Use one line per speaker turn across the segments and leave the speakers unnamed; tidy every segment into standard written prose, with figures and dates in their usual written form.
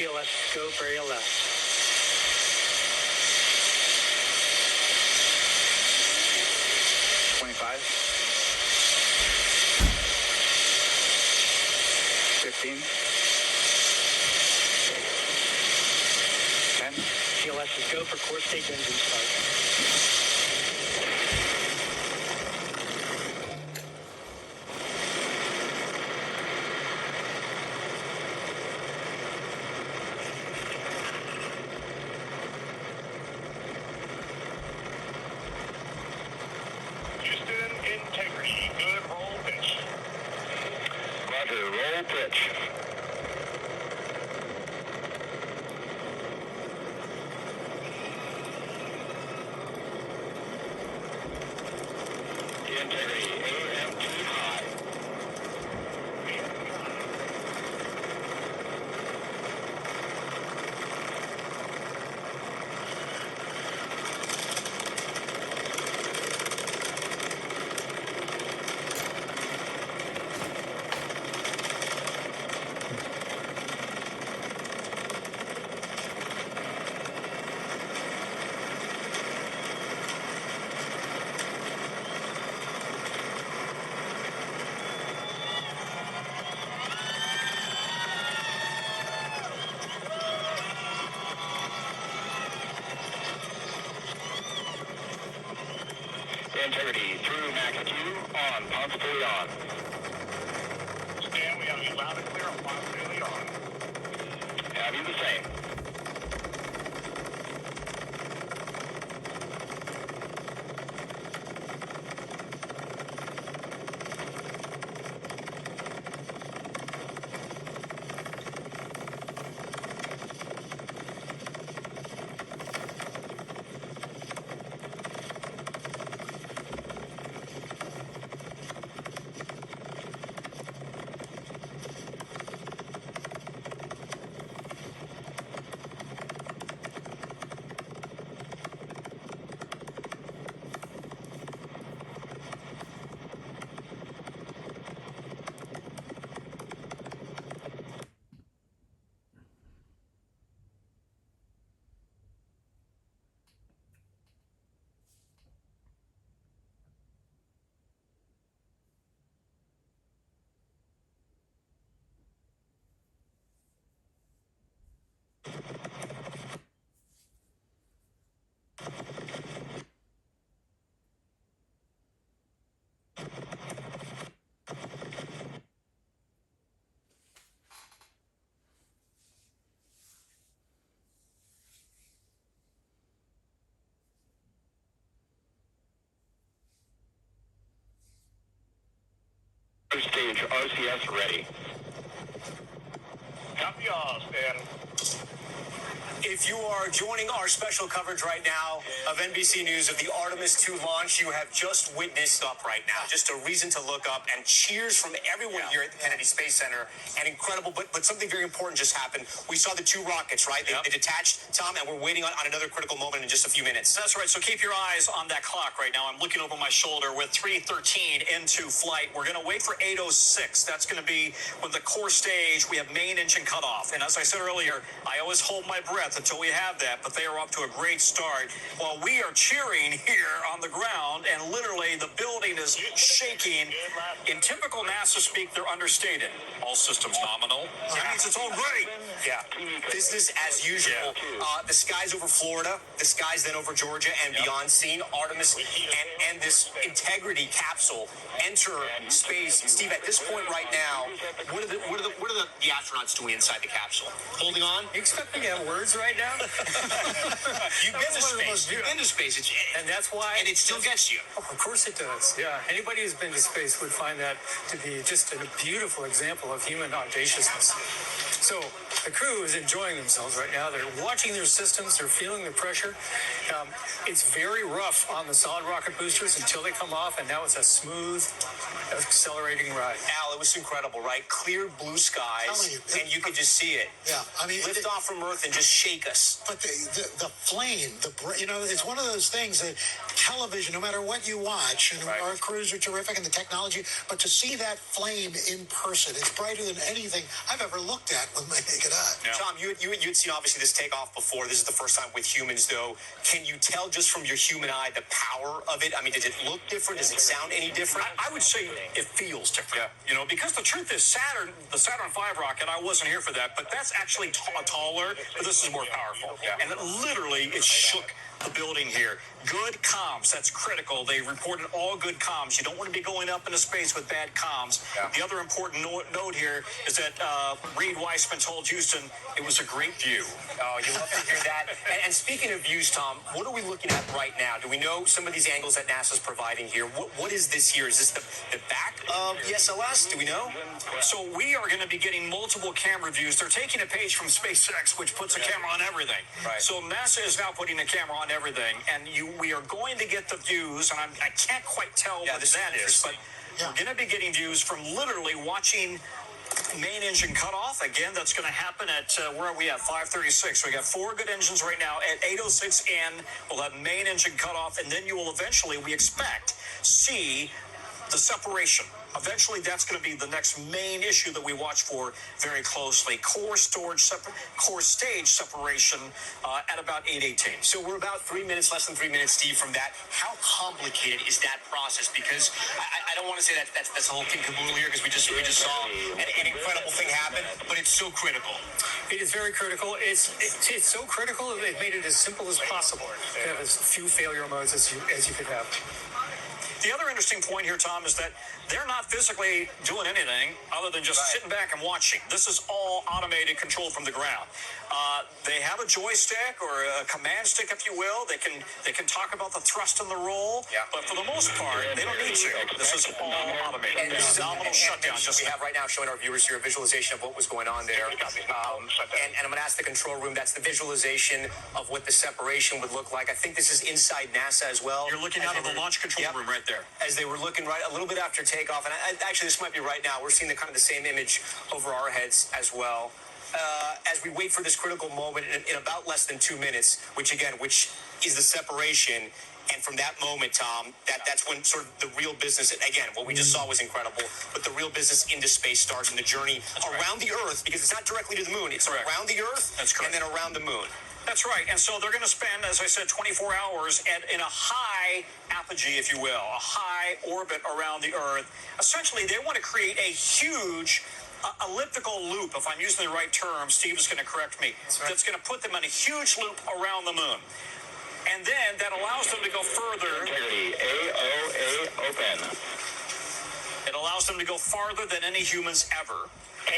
GLS, go for ALS. GLS is go for core stage engine start.
Houston, integrity, good roll pitch.
Roger, roll pitch. Integrity, AMT high. Integrity, through Max 2, on, pumps fully on.
Stan, we have you loud and clear on Ponce on.
Have you the same? First stage RCS ready.
Copy all, Stan.
If you are joining our special coverage right now of NBC News of the Artemis II launch, you have just witnessed up right now. Just a reason to look up, and cheers from everyone here at the Kennedy Space Center. And incredible, but something very important just happened. We saw the two rockets, right? They detached, Tom, and we're waiting on another critical moment in just a few minutes.
That's right. So keep your eyes on that clock right now. I'm looking over my shoulder with 3:13 into flight. We're going to wait for 8:06. That's going to be when the core stage, we have main engine cutoff. And as I said earlier, I always hold my breath until we have that, but they are off to a great start. While we are cheering here on the ground, and literally the building is shaking. In typical NASA speak, they're understated. All systems nominal. That means it's all great.
Yeah. Business as usual. The skies over Florida, the skies then over Georgia and beyond, seeing Artemis and this Integrity capsule enter space. Steve, at this point right now, what are the astronauts doing inside the capsule? Holding on?
You expect me to have words right now?
You've been to space. You've been to space.
And that's why...
And it still gets you.
Oh, of course it does, yeah. Anybody who's been to space would find that to be just a beautiful example of human audaciousness. So the crew is enjoying themselves right now. They're watching their systems. They're feeling the pressure. It's very rough on the solid rocket boosters until they come off, and now it's a smooth, accelerating ride.
Al, it was incredible, right? Clear blue skies, and you could just see it.
Yeah, I mean...
Lift off from Earth and just shake us.
But the flame, it's one of those things that television, no matter what you watch, and our crews are terrific and the technology, but to see that flame in person, it's brighter than anything I've ever looked at with my naked eye.
Yeah. Tom, you'd seen obviously this takeoff before. This is the first time with humans, though. Can you tell just from your human eye the power of it? I mean, does it look different? Does it sound any different?
I would say it feels different. You know, because the truth is the Saturn V rocket, I wasn't here for that, but that's actually taller, but this is more powerful. And it shook the building here. Good comms, that's critical. They reported all good comms. You don't want to be going up into space with bad comms. The other important note here is that Reed Weissman told Houston it was a great view.
Oh, you love to hear that. And speaking of views, Tom, what are we looking at right now? Do we know some of these angles that NASA's providing here? What is this here? Is this the back of the SLS? Do we know?
So we are going to be getting multiple camera views. They're taking a page from SpaceX, which puts a camera on everything.
Right.
So NASA is now putting a camera on everything, and we are going to get the views, and I can't quite tell what that is, but we're going to be getting views from literally watching main engine cutoff. Again, that's going to happen at, where are we at? 5:36. We got 4 good engines right now. At 8:06 in, we'll have main engine cutoff, and then you will eventually, we expect, see the separation. Eventually, that's going to be the next main issue that we watch for very closely. Core stage separation at about 8:18.
So we're about 3 minutes, less than 3 minutes, Steve, from that. How complicated is that process? Because I don't want to say that's a whole thing caboodle here, because we just saw an incredible thing happen, but it's so critical.
It is very critical. It's so critical that they've made it as simple as possible to have as few failure modes as you could have.
The other interesting point here, Tom, is that they're not physically doing anything other than just sitting back and watching. This is all automated, controlled from the ground. They have a joystick or a command stick, if you will. They can talk about the thrust and the roll, but for the most part, they don't need to. This is all automated.
And this is
a nominal shutdown.
We have right now showing our viewers here a visualization of what was going on there. And I'm going to ask the control room. That's the visualization of what the separation would look like. I think this is inside NASA as well.
You're looking out of the launch control room right there.
As they were looking right a little bit after takeoff, and actually this might be right now. We're seeing the kind of the same image over our heads as well. As we wait for this critical moment in about less than 2 minutes, which is the separation. And from that moment, Tom, that's when sort of the real business, again, what we just saw was incredible, but the real business into space starts, and the journey around the Earth, because it's not directly to the moon, it's around the Earth and then around the moon.
That's right. And so they're going to spend, as I said, 24 hours in a high apogee, if you will, a high orbit around the Earth. Essentially, they want to create a huge elliptical loop, if I'm using the right term. Steve is going to correct me. That's going to put them in a huge loop around the moon. And then that allows them to go further.
AOA open.
It allows them to go farther than any humans ever.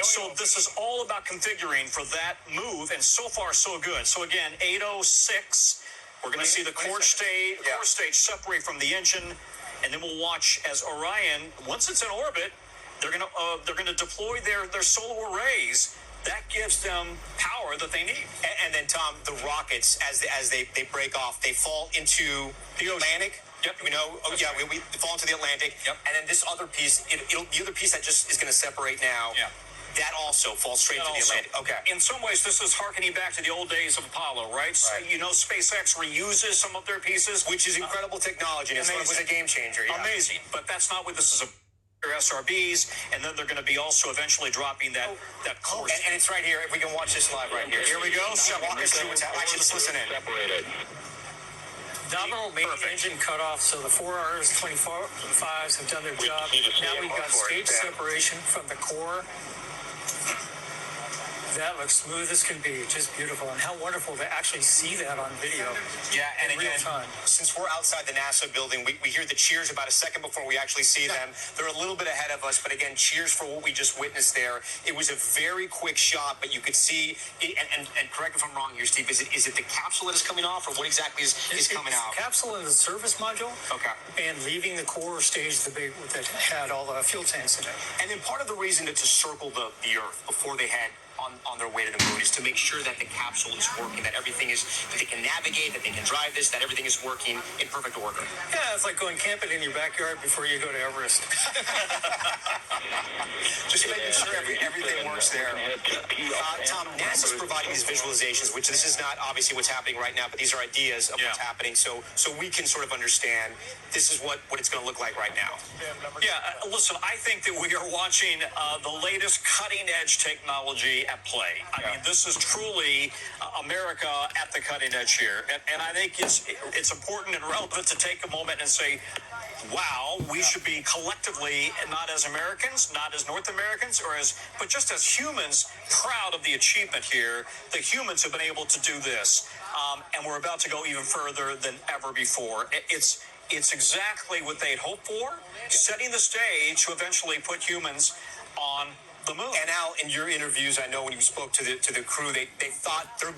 So this is all about configuring for that move, and so far so good. So again, 8:06, we're going to see the core stage separate from the engine, and then we'll watch as Orion, once it's in orbit, they're going to deploy their solar arrays. That gives them power that they need.
And then, Tom, the rockets, as they break off, they fall into the Atlantic.
Yep.
We know. Oh, yeah. We fall into the Atlantic.
Yep.
And then this other piece, the other piece that just is going to separate now.
Yeah.
That also falls straight to the Atlantic. Okay.
In some ways, this is harkening back to the old days of Apollo, right? So, you know, SpaceX reuses some of their pieces,
Which is incredible technology. And it was a game changer. Yeah.
Amazing. But that's not what this is about. SRBs, and then they're going to be also eventually dropping that course.
And it's right here. If we can watch this live right here. Here we go. Walk us through what's happening. Actually, let's listen in.
Separated.
Nominal main engine cutoff, so the 4Rs, 25s have done their job. Now we've got stage separation from the core. That looks smooth as can be, just beautiful, and how wonderful to actually see that on video.
Yeah, and
in real
again,
time.
Since we're outside the NASA building, we hear the cheers about a second before we actually see them. They're a little bit ahead of us, but again, cheers for what we just witnessed there. It was a very quick shot, but you could see, and correct me if I'm wrong here, Steve, is it the capsule that is coming off, or what exactly is coming out?
The capsule and the service module.
Okay.
And leaving the core stage, the big that had all the fuel tanks in it.
And then part of the reason to circle the Earth before they head on their way to the moon is to make sure that the capsule is working, that everything is, that they can navigate, that they can drive this, that everything is working in perfect order.
Yeah, it's like going camping in your backyard before you go to Everest.
Just making sure everything works there. Tom, NASA's providing these visualizations, which this is not obviously what's happening right now, but these are ideas of what's happening, so we can sort of understand this is what it's going to look like right now.
Yeah, listen, I think that we are watching the latest cutting-edge technology at play. I mean, this is truly America at the cutting edge here. And I think it's important and relevant to take a moment and say, wow, we should be collectively, not as Americans, not as North Americans, but just as humans, proud of the achievement here. The humans have been able to do this, and we're about to go even further than ever before. It's exactly what they'd hoped for, setting the stage to eventually put humans on the moon.
And Al, in your interviews, I know when you spoke to the crew, they thought their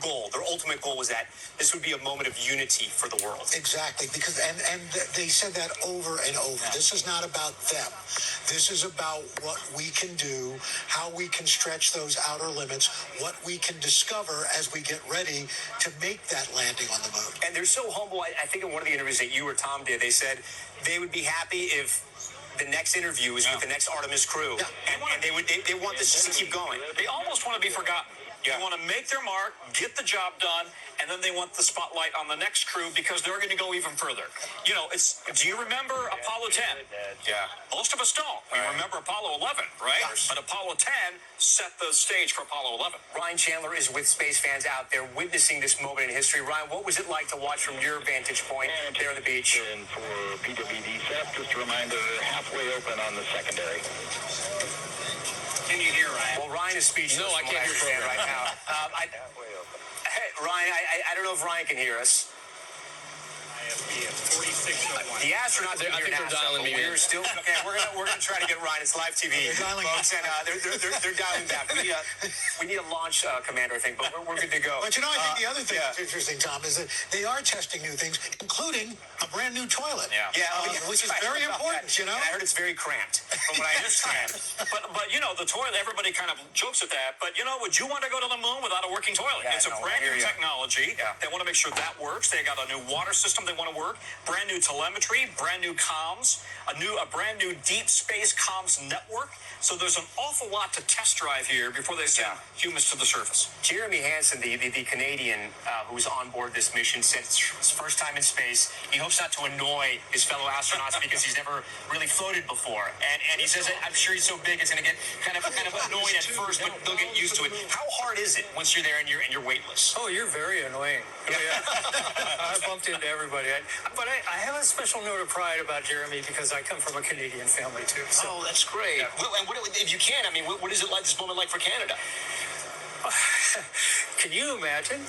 ultimate goal was that this would be a moment of unity for the world.
Exactly, because and they said that over and over. This is not about them. This is about what we can do, how we can stretch those outer limits, what we can discover as we get ready to make that landing on the moon.
And they're so humble. I think in one of the interviews that you or Tom did, they said they would be happy if the next interview is with the next Artemis crew, and they want this just to keep going.
They almost want to be forgotten. They want to make their mark, get the job done, and then they want the spotlight on the next crew because they're going to go even further. You know, do you remember Apollo 10?
Yeah.
Most of us don't. We remember Apollo 11, right?
Yes.
But Apollo 10 set the stage for Apollo 11.
Ryan Chandler is with space fans out there witnessing this moment in history. Ryan, what was it like to watch from your vantage point there on the beach?
And for PWD Seth, just a reminder, halfway open on the secondary.
Can you hear Ryan?
Well, Ryan is speechless.
No, I
from what
can't hear
understand
Ryan.
right now. Hey, Ryan, I don't know if Ryan can hear us.
IFB at 4601.
The astronauts are
I
here
think
now,
they're dialing
but
me
we're
in.
still okay. We're gonna try to get Ryan. It's live TV,
dialing
folks, and they're dialing back. We need a launch commander, I think, but we're good to go.
But you know, I think the other thing
yeah.
that's interesting, Tom, is that they are testing new things, including a brand new toilet. Which is
right.
very important, you know?
And I heard it's very cramped, from what I understand.
But you know, the toilet, everybody kind of jokes at that. But you know, would you want to go to the moon without a working toilet?
Yeah,
It's a
no,
brand
I hear
new
you.
technology.
Yeah.
They want to make sure that works. They got a new water system they want to work, brand new telemetry, brand new comms, a brand new deep space comms network. So there's an awful lot to test drive here before they send humans to the surface.
Jeremy Hansen, the Canadian who's on board this mission, said it's his first time in space. He hopes not to annoy his fellow astronauts because he's never really floated before. And he says, I'm sure he's so big it's going to get kind of annoying at first, but they'll get used to it. How hard is it once you're there and you're weightless?
Oh, you're very annoying. Oh, yeah. I bumped into everybody. But I have a special note of pride about Jeremy because I come from a Canadian family, too. So.
Oh, that's great.
Yeah.
Well, and if you can, I mean, what is it like, this moment like for Canada?
Can you imagine?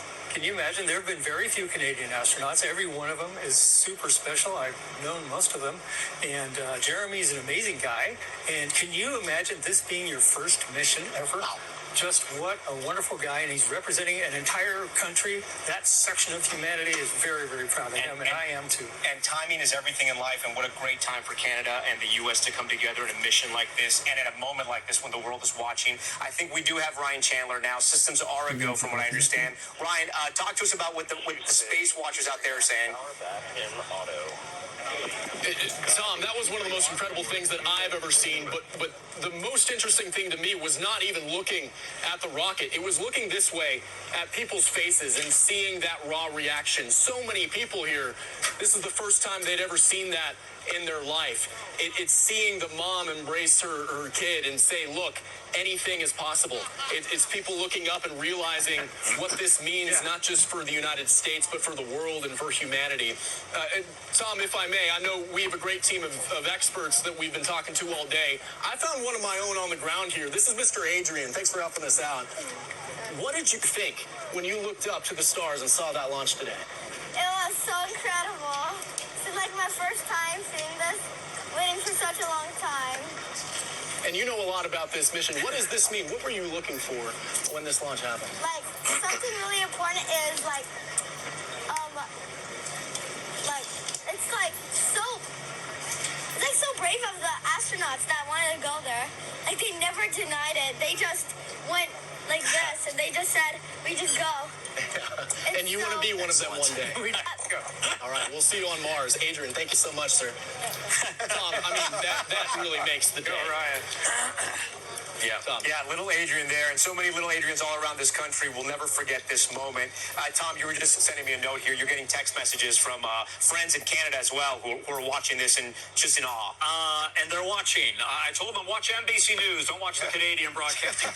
There have been very few Canadian astronauts. Every one of them is super special. I've known most of them. And Jeremy's an amazing guy. And can you imagine this being your first mission ever? Just what a wonderful guy. And he's representing an entire country. That section of humanity is very, very proud of him. And I am too.
And timing is everything in life, and what a great time for Canada and the U.S. to come together in a mission like this, and at a moment like this when the world is watching. I think we do have Ryan Chandler now. Systems are a go, from what I understand. Ryan, talk to us about what the space watchers out there are saying.
In auto.
Tom, that was one of the most incredible things that I've ever seen, but the most interesting thing to me was not even looking at the rocket. It was looking this way at people's faces and seeing that raw reaction. So many people here, this is the first time they'd ever seen that in their life. It's seeing the mom embrace her kid and say, look, anything is possible. It's people looking up and realizing what this means, not just for the United States, but for the world and for humanity. Tom, if I may, I know we have a great team of experts that we've been talking to all day. I found one of my own on the ground here. This is Mr. Adrian. Thanks for helping us out. What did you think when you looked up to the stars and saw that launch today?
It was so incredible. This is like my first time seeing this, waiting for such a long time.
And you know a lot about this mission. What does this mean? What were you looking for when this launch happened?
Like, something really important is like it's so brave of the astronauts that wanted to go there. Like, they never denied it. They just went like this. they just said, we just go.
And you want to be one of them one day.
Go.
All right, we'll see you on Mars. Adrian, thank you so much, sir. Tom, I mean, that really makes the day.
Go, Ryan.
Yeah,
Tom.
yeah, little Adrian there, and so many little Adrians all around this country will never forget this moment. Tom, you were just sending me a note here. You're getting text messages from friends in Canada as well who are watching this and just in awe.
And they're watching. I told them, watch NBC News. Don't watch the Canadian broadcasting.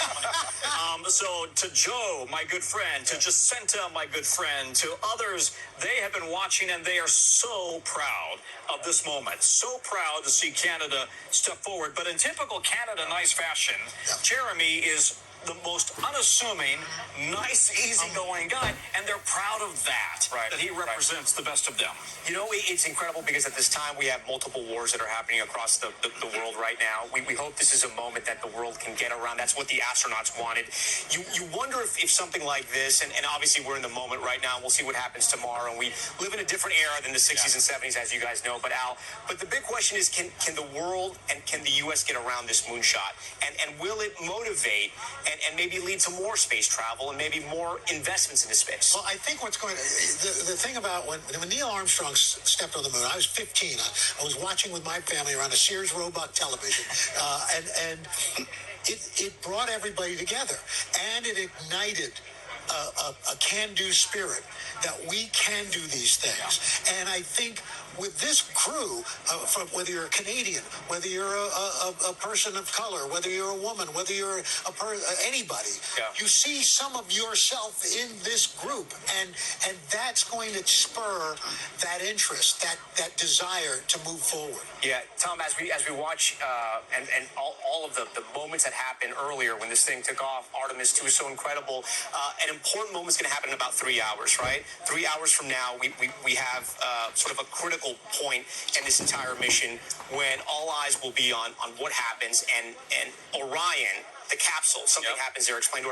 So to Joe, my good friend, to Jacinta, my good friend, to others, they have been watching and they are so proud of this moment. So proud to see Canada step forward. But in typical Canada nice fashion, Jeremy is the most unassuming, nice, easygoing guy, and they're proud of that.
Right,
that he represents the best of them.
You know, it's incredible because at this time we have multiple wars that are happening across the world right now. We hope this is a moment that the world can get around. That's what the astronauts wanted. You wonder if something like this, and obviously we're in the moment right now, and we'll see what happens tomorrow, and we live in a different era than the 60s and 70s, as you guys know. But the big question is, can the world and can the U.S. get around this moonshot? And will it motivate and maybe lead to more space travel and maybe more investments into space?
Well, I think what's going to, the thing about when Neil Armstrong stepped on the moon, I was 15. I was watching with my family around a Sears Roebuck television, and it brought everybody together, and it ignited a can-do spirit that we can do these things. And I think with this crew, from whether you're a Canadian, whether you're a person of color, whether you're a woman, whether you're anybody, you see some of yourself in this group, and that's going to spur that interest, that desire to move forward.
Yeah, Tom, as we watch and all of the moments that happened earlier when this thing took off, Artemis 2 is so incredible. An important moment is going to happen in about 3 hours, right? 3 hours from now, we have sort of a critical point in this entire mission when all eyes will be on what happens and Orion, the capsule, something happens there. Explain to